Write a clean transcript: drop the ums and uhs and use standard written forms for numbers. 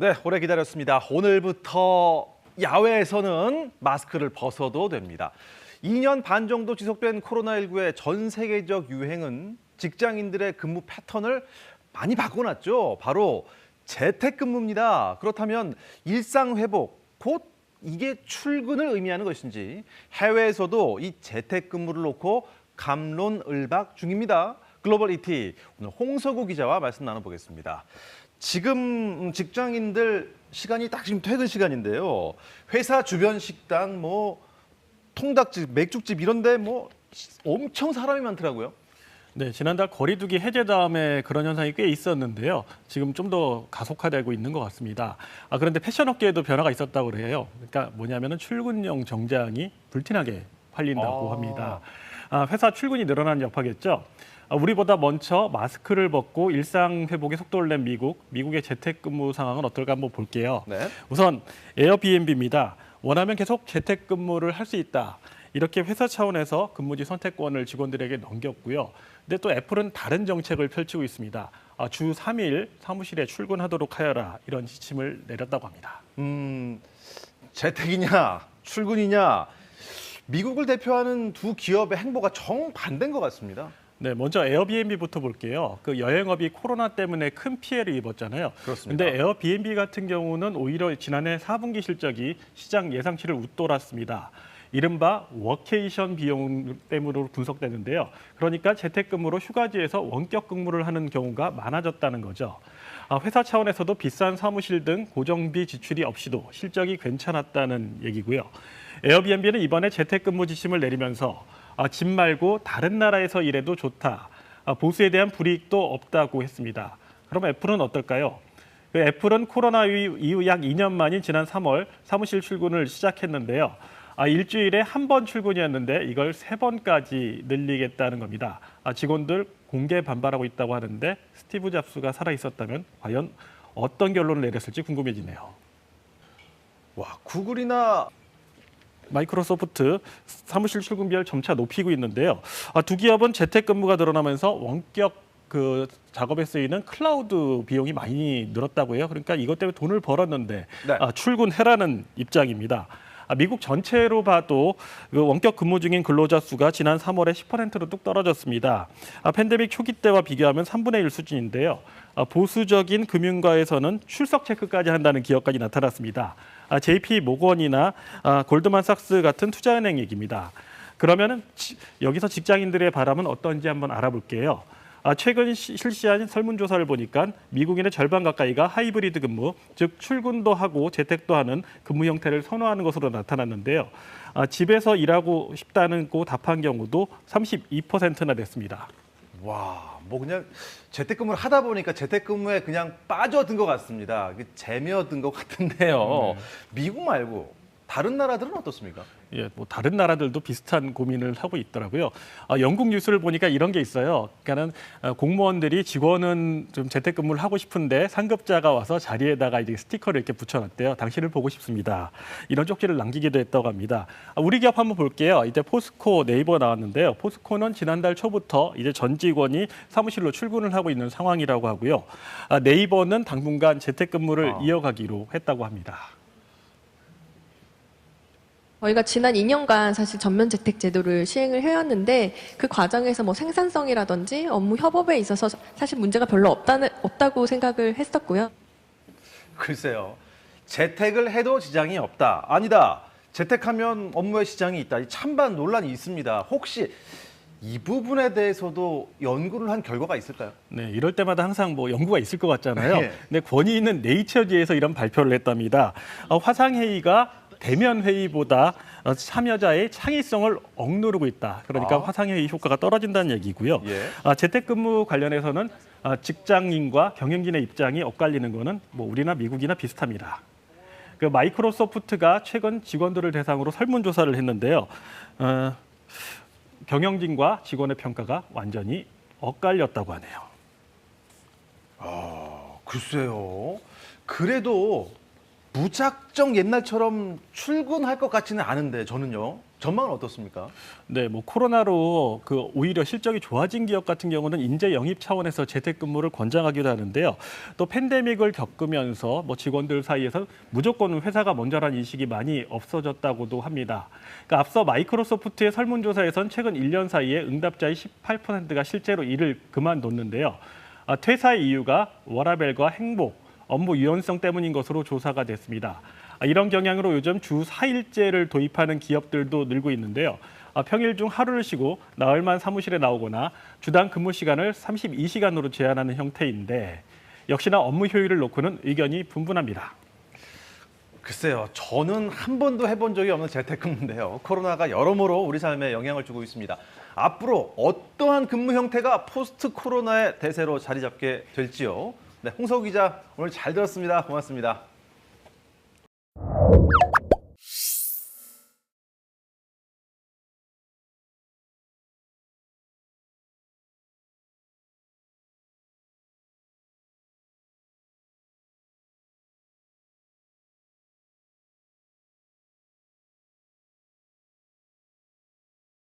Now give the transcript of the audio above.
네, 오래 기다렸습니다. 오늘부터 야외에서는 마스크를 벗어도 됩니다. 2년 반 정도 지속된 코로나19의 전 세계적 유행은 직장인들의 근무 패턴을 많이 바꿔놨죠. 바로 재택근무입니다. 그렇다면 일상 회복, 곧 이게 출근을 의미하는 것인지 해외에서도 이 재택근무를 놓고 갑론을박 중입니다. 글로벌 ET 오늘 홍서구 기자와 말씀 나눠보겠습니다. 지금 직장인들 시간이 딱 지금 퇴근 시간인데요. 회사 주변 식당, 통닭집, 맥주집 이런데 엄청 사람이 많더라고요. 네, 지난달 거리두기 해제 다음에 그런 현상이 꽤 있었는데요. 지금 좀 더 가속화되고 있는 것 같습니다. 그런데 패션 업계에도 변화가 있었다고 그래요. 그러니까 뭐냐면은 출근용 정장이 불티나게 팔린다고 합니다. 회사 출근이 늘어난 여파겠죠. 우리보다 먼저 마스크를 벗고 일상 회복에 속도를 낸 미국의 재택근무 상황은 어떨까 한번 볼게요. 네. 우선 에어비앤비입니다. 원하면 계속 재택근무를 할 수 있다. 이렇게 회사 차원에서 근무지 선택권을 직원들에게 넘겼고요. 근데 또 애플은 다른 정책을 펼치고 있습니다. 주 3일 사무실에 출근하도록 하여라 이런 지침을 내렸다고 합니다. 재택이냐 출근이냐 미국을 대표하는 두 기업의 행보가 정반대인 것 같습니다. 네, 먼저 에어비앤비부터 볼게요. 그 여행업이 코로나 때문에 큰 피해를 입었잖아요. 그렇습니다. 근데 에어비앤비 같은 경우는 오히려 지난해 4분기 실적이 시장 예상치를 웃돌았습니다. 이른바 워케이션 비용 때문으로 분석되는데요. 그러니까 재택근무로 휴가지에서 원격 근무를 하는 경우가 많아졌다는 거죠. 회사 차원에서도 비싼 사무실 등 고정비 지출이 없이도 실적이 괜찮았다는 얘기고요. 에어비앤비는 이번에 재택근무 지침을 내리면서 집 말고 다른 나라에서 일해도 좋다. 보수에 대한 불이익도 없다고 했습니다. 그럼 애플은 어떨까요? 애플은 코로나 이후 약 2년 만인 지난 3월 사무실 출근을 시작했는데요. 일주일에 한 번 출근이었는데 이걸 3번까지 늘리겠다는 겁니다. 직원들 공개 반발하고 있다고 하는데 스티브 잡스가 살아있었다면 과연 어떤 결론을 내렸을지 궁금해지네요. 와, 구글이나 마이크로소프트 사무실 출근 비율 점차 높이고 있는데요. 두 기업은 재택근무가 늘어나면서 원격 작업에 쓰이는 클라우드 비용이 많이 늘었다고 해요. 그러니까 이것 때문에 돈을 벌었는데 네. 출근해라는 입장입니다. 미국 전체로 봐도 원격 근무 중인 근로자 수가 지난 3월에 10%로 뚝 떨어졌습니다. 팬데믹 초기 때와 비교하면 3분의 1 수준인데요. 보수적인 금융가에서는 출석 체크까지 한다는 기업까지 나타났습니다. JP 모건이나 골드만삭스 같은 투자은행 얘기입니다. 그러면은 여기서 직장인들의 바람은 어떤지 한번 알아볼게요. 최근 실시한 설문조사를 보니까 미국인의 절반 가까이가 하이브리드 근무, 즉 출근도 하고 재택도 하는 근무 형태를 선호하는 것으로 나타났는데요. 집에서 일하고 싶다는 답한 경우도 32%나 됐습니다. 와, 그냥 재택근무를 하다 보니까 재택근무에 그냥 빠져든 것 같습니다. 재미어든 것 같은데요. 미국 말고 다른 나라들은 어떻습니까? 예, 다른 나라들도 비슷한 고민을 하고 있더라고요. 영국 뉴스를 보니까 이런 게 있어요. 그러니까는 공무원들이 직원은 좀 재택근무를 하고 싶은데 상급자가 와서 자리에다가 이제 스티커를 이렇게 붙여놨대요. 당신을 보고 싶습니다. 이런 쪽지를 남기기도 했다고 합니다. 우리 기업 한번 볼게요. 이제 포스코, 네이버 나왔는데요. 포스코는 지난달 초부터 이제 전 직원이 사무실로 출근을 하고 있는 상황이라고 하고요. 네이버는 당분간 재택근무를 이어가기로 했다고 합니다. 저희가 지난 2년간 사실 전면 재택 제도를 시행을 해왔는데 그 과정에서 생산성이라든지 업무 협업에 있어서 사실 문제가 별로 없다고 생각을 했었고요. 글쎄요. 재택을 해도 지장이 없다. 아니다. 재택하면 업무에 지장이 있다. 이 찬반 논란이 있습니다. 혹시 이 부분에 대해서도 연구를 한 결과가 있을까요? 네, 이럴 때마다 항상 연구가 있을 것 같잖아요. 네. 근데 권위 있는 네이처지에서 이런 발표를 했답니다. 화상회의가 대면 회의보다 참여자의 창의성을 억누르고 있다. 그러니까 화상회의 효과가 떨어진다는 얘기고요. 예. 재택근무 관련해서는 직장인과 경영진의 입장이 엇갈리는 거는 우리나 미국이나 비슷합니다. 마이크로소프트가 최근 직원들을 대상으로 설문조사를 했는데요. 경영진과 직원의 평가가 완전히 엇갈렸다고 하네요. 글쎄요. 그래도 무작정 옛날처럼 출근할 것 같지는 않은데 저는요. 전망은 어떻습니까? 네, 뭐 코로나로 오히려 실적이 좋아진 기업 같은 경우는 인재 영입 차원에서 재택근무를 권장하기도 하는데요. 또 팬데믹을 겪으면서 뭐 직원들 사이에서 무조건 회사가 먼저라는 인식이 많이 없어졌다고도 합니다. 그러니까 앞서 마이크로소프트의 설문조사에선 최근 1년 사이에 응답자의 18%가 실제로 일을 그만뒀는데요. 퇴사의 이유가 워라밸과 행복, 업무 유연성 때문인 것으로 조사가 됐습니다. 이런 경향으로 요즘 주 4일제를 도입하는 기업들도 늘고 있는데요. 평일 중 하루를 쉬고 나흘만 사무실에 나오거나 주당 근무 시간을 32시간으로 제한하는 형태인데 역시나 업무 효율을 놓고는 의견이 분분합니다. 글쎄요, 저는 한 번도 해본 적이 없는 재택근무인데요. 코로나가 여러모로 우리 삶에 영향을 주고 있습니다. 앞으로 어떠한 근무 형태가 포스트 코로나의 대세로 자리 잡게 될지요. 네, 홍석우 기자 오늘 잘 들었습니다. 고맙습니다.